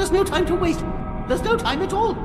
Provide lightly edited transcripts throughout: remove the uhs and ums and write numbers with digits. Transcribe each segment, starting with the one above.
There's no time to waste. There's no time at all.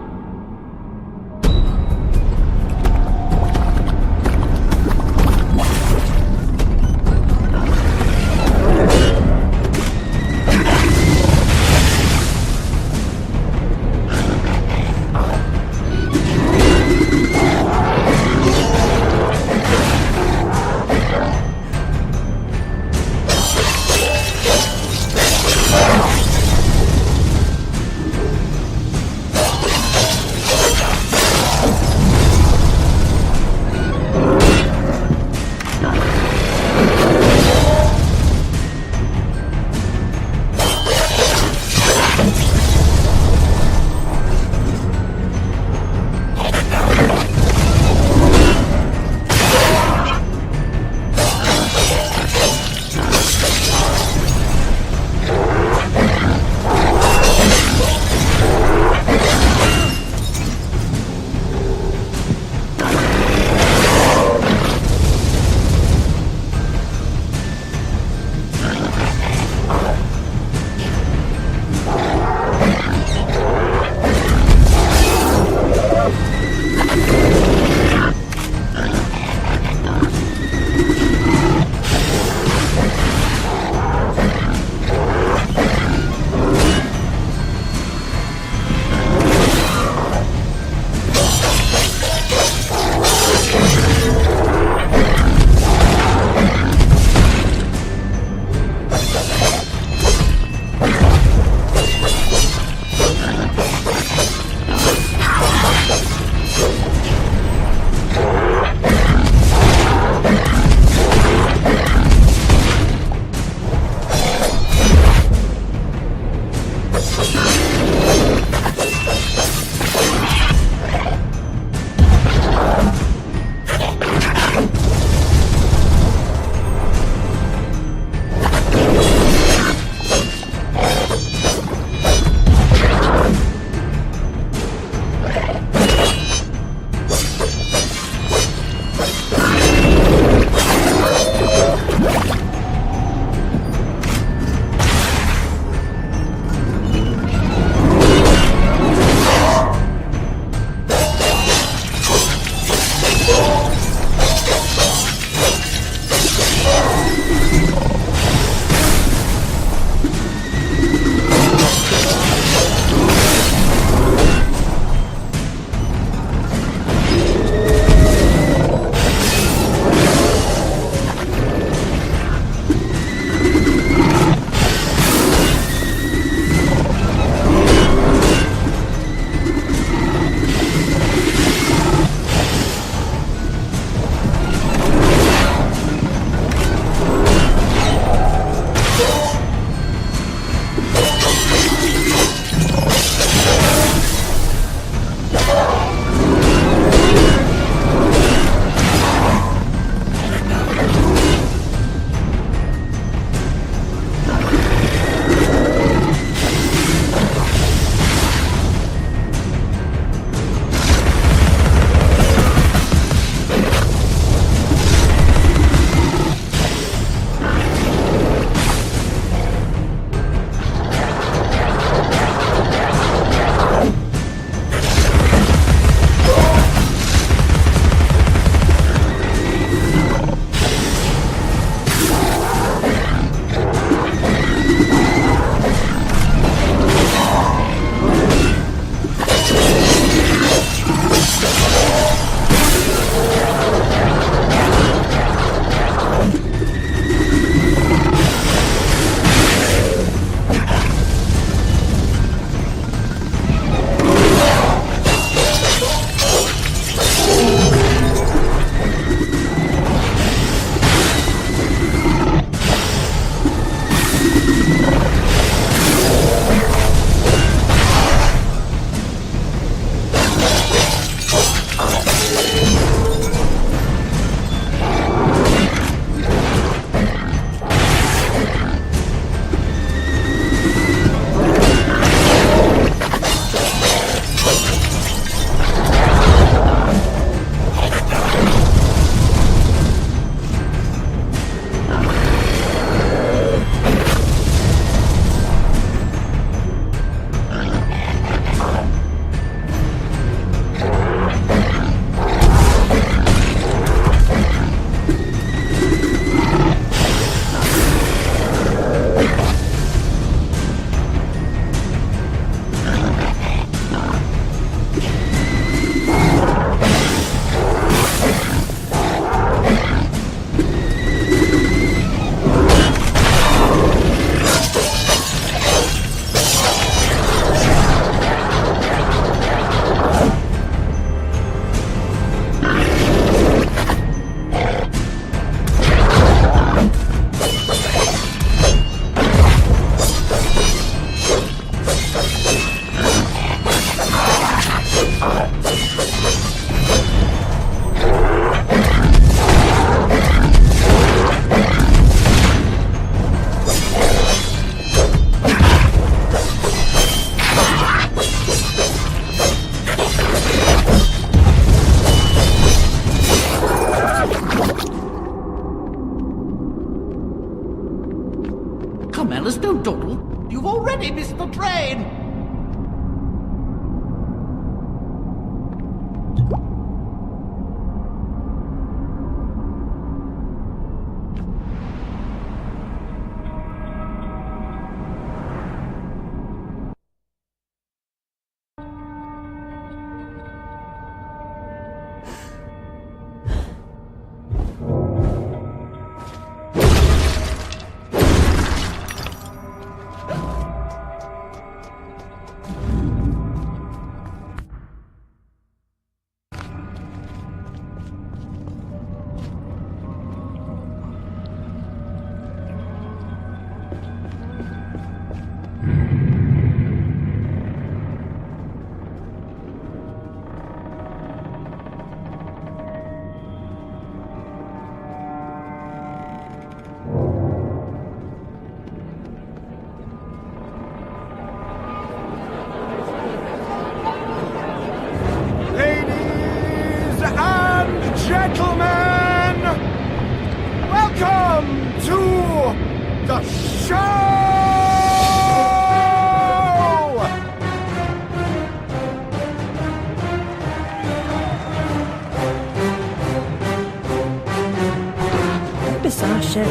It's our show.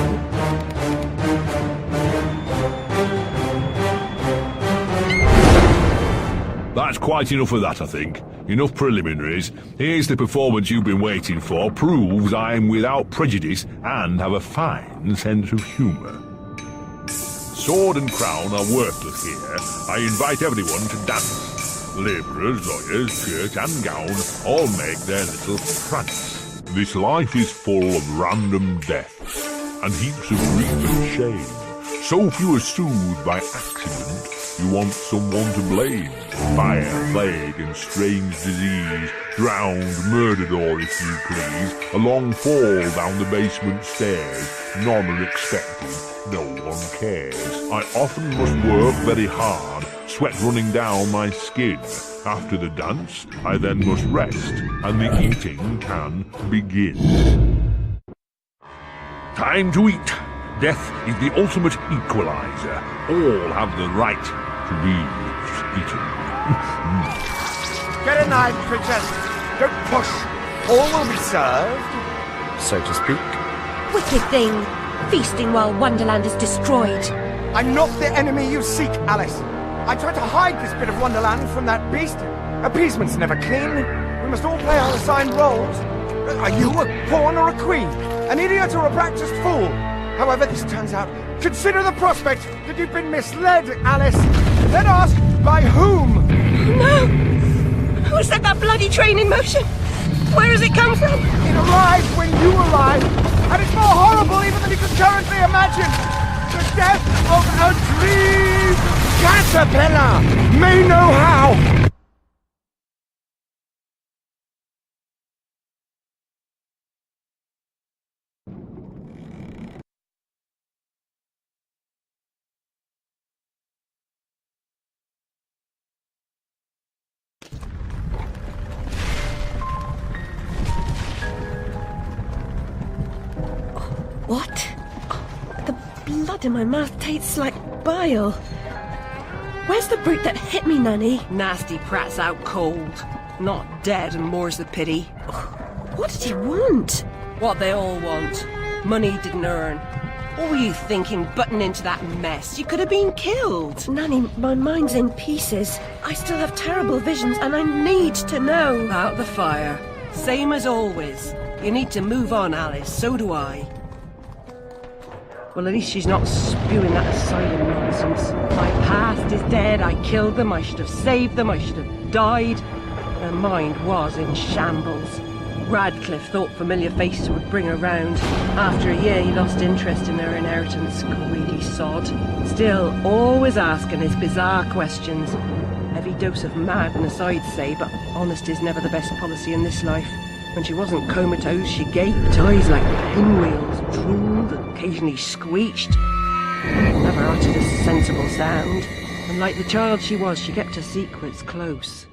That's quite enough of that, I think. Enough preliminaries. Here's the performance you've been waiting for. Proves I'm without prejudice and have a fine sense of humour. Sword and crown are worthless here. I invite everyone to dance. Labourers, lawyers, shirt and gown all make their little prance. This life is full of random deaths and heaps of grief and shame. So few are soothed by accident. You want someone to blame. Fire, plague, and strange disease. Drowned, murdered, or if you please, a long fall down the basement stairs. None are expected. No one cares. I often must work very hard, sweat running down my skin. After the dance, I then must rest, and the eating can begin. Time to eat. Death is the ultimate equalizer. All have the right to be eaten. Get a knife, princess. Don't push. All will be served, so to speak. Wicked thing! Feasting while Wonderland is destroyed. I'm not the enemy you seek, Alice. I tried to hide this bit of Wonderland from that beast. Appeasement's never clean. We must all play our assigned roles. Are you a pawn or a queen? An idiot or a practiced fool? However this turns out, consider the prospect that you've been misled, Alice. Then ask, by whom? No! Who set that bloody train in motion? Where has it come from? It arrived when you arrived, and it's more horrible even than you can currently imagine. The death of a dream caterpillar may know how. What? The blood in my mouth tastes like bile. Where's the brute that hit me, Nanny? Nasty prat's out cold. Not dead, and more's the pity. What did he want? What they all want. Money he didn't earn. What were you thinking, butting into that mess? You could have been killed. Nanny, my mind's in pieces. I still have terrible visions, and I need to know. Out the fire. Same as always. You need to move on, Alice. So do I. Well, at least she's not spewing that asylum nonsense. My past is dead, I killed them, I should have saved them, I should have died. Her mind was in shambles. Radcliffe thought familiar faces would bring her round. After a year, he lost interest in her inheritance, greedy sod. Still, always asking his bizarre questions. Heavy dose of madness, I'd say, but honesty's never the best policy in this life. When she wasn't comatose, she gaped, eyes like pinwheels, drooled, occasionally screeched. Never uttered a sensible sound. And like the child she was, she kept her secrets close.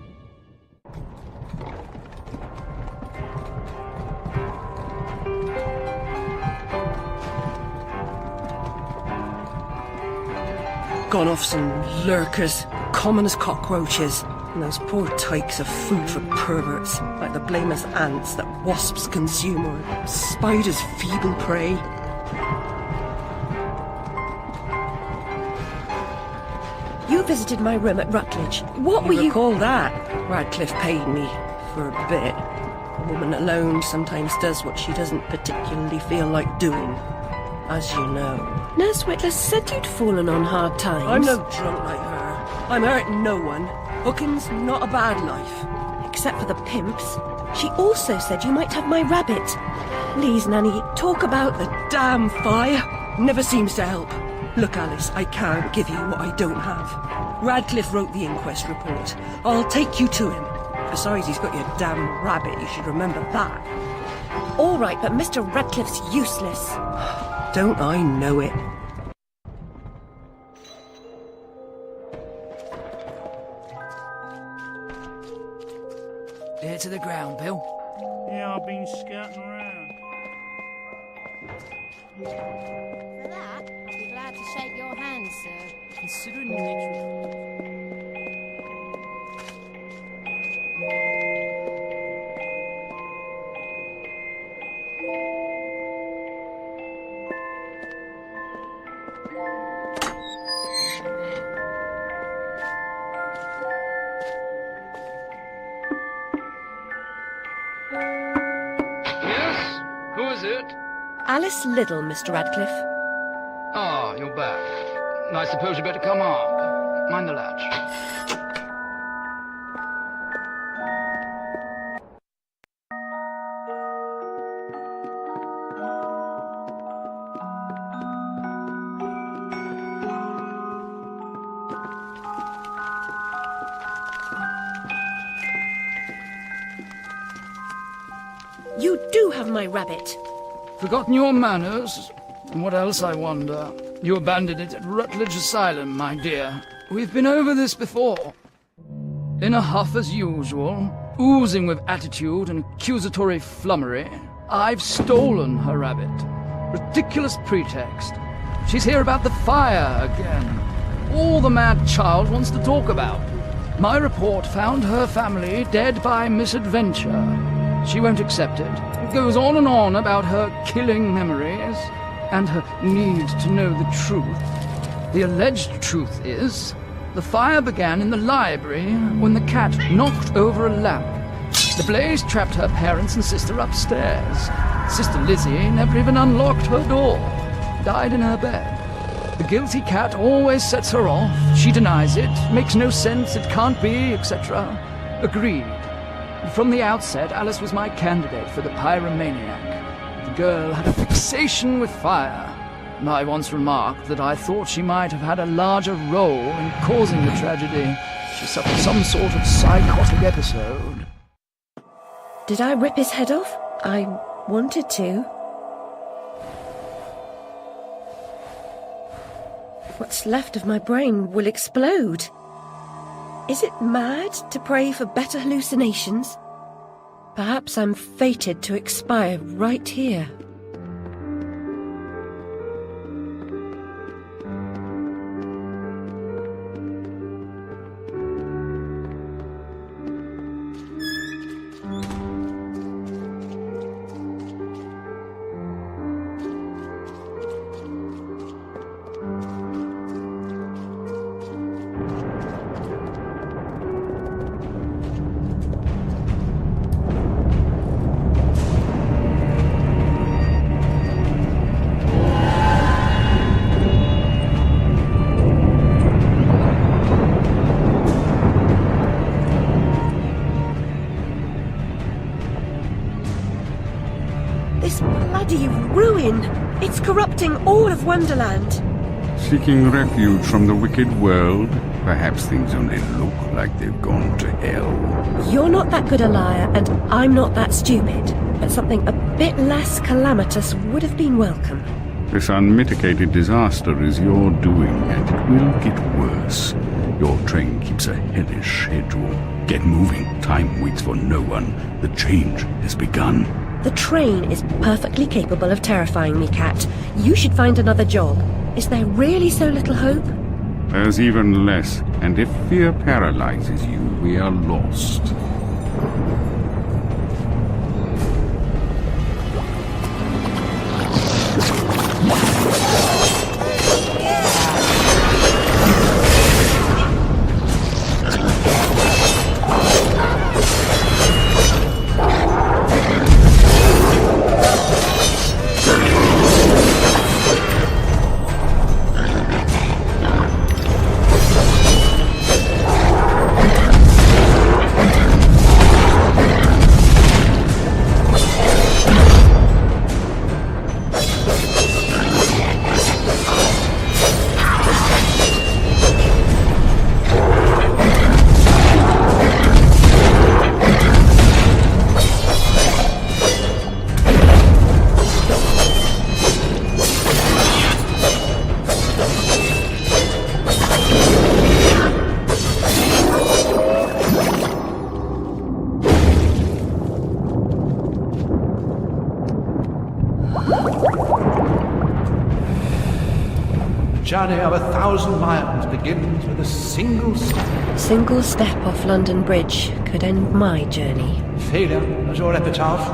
Gone off some lurkers, common as cockroaches. And those poor tykes are food for perverts, like the blameless ants that wasps consume or spiders' feeble prey. You visited my room at Rutledge. What were you... Recall that? Radcliffe paid me for a bit. A woman alone sometimes does what she doesn't particularly feel like doing, as you know. Nurse Whitler said you'd fallen on hard times. I'm no drunk like her. I'm hurting no one. Hooking's not a bad life. Except for the pimps. She also said you might have my rabbit. Please, Nanny, talk about... The damn fire never seems to help. Look, Alice, I can't give you what I don't have. Radcliffe wrote the inquest report. I'll take you to him. Besides, he's got your damn rabbit, you should remember that. All right, but Mr. Radcliffe's useless. Don't I know it? Ear to the ground, Bill. Yeah, I've been scouting around. For that, I'll be glad to shake your hand, sir. Considering the nature of... it? Alice Liddell, Mr. Radcliffe. Ah, you're back. I suppose you better come armed. Mind the latch. You do have my rabbit. Forgotten your manners? And what else, I wonder? You abandoned it at Rutledge Asylum, my dear. We've been over this before. In a huff as usual, oozing with attitude and accusatory flummery, I've stolen her rabbit. Ridiculous pretext. She's here about the fire again. All the mad child wants to talk about. My report found her family dead by misadventure. She won't accept it. It goes on and on about her killing memories and her need to know the truth. The alleged truth is, the fire began in the library when the cat knocked over a lamp. The blaze trapped her parents and sister upstairs. Sister Lizzie never even unlocked her door. Died in her bed. The guilty cat always sets her off. She denies it. Makes no sense. It can't be, etc. Agreed. From the outset, Alice was my candidate for the pyromaniac. The girl had a fixation with fire. I once remarked that I thought she might have had a larger role in causing the tragedy. She suffered some sort of psychotic episode. Did I rip his head off? I wanted to. What's left of my brain will explode. Is it mad to pray for better hallucinations? Perhaps I'm fated to expire right here. This bloody ruin! It's corrupting all of Wonderland! Seeking refuge from the wicked world? Perhaps things only look like they've gone to hell. You're not that good a liar, and I'm not that stupid. But something a bit less calamitous would have been welcome. This unmitigated disaster is your doing, and it will get worse. Your train keeps a hellish schedule. Get moving. Time waits for no one. The change has begun. The train is perfectly capable of terrifying me, Cat. You should find another job. Is there really so little hope? There's even less, and if fear paralyzes you, we are lost. Journey of 1,000 miles begins with a single step. Single step off London Bridge could end my journey. Failure as your epitaph.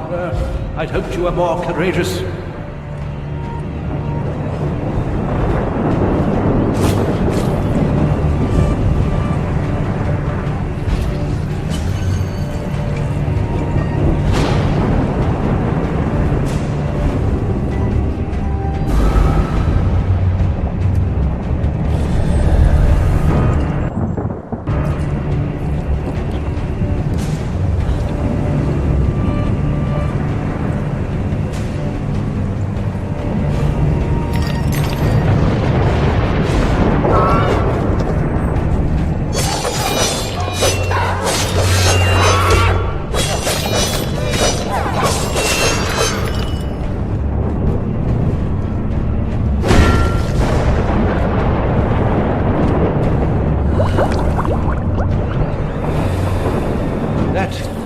I'd hoped you were more courageous.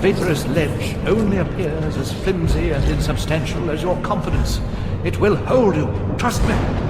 vaporous ledge only appears as flimsy and insubstantial as your confidence. It will hold you, trust me.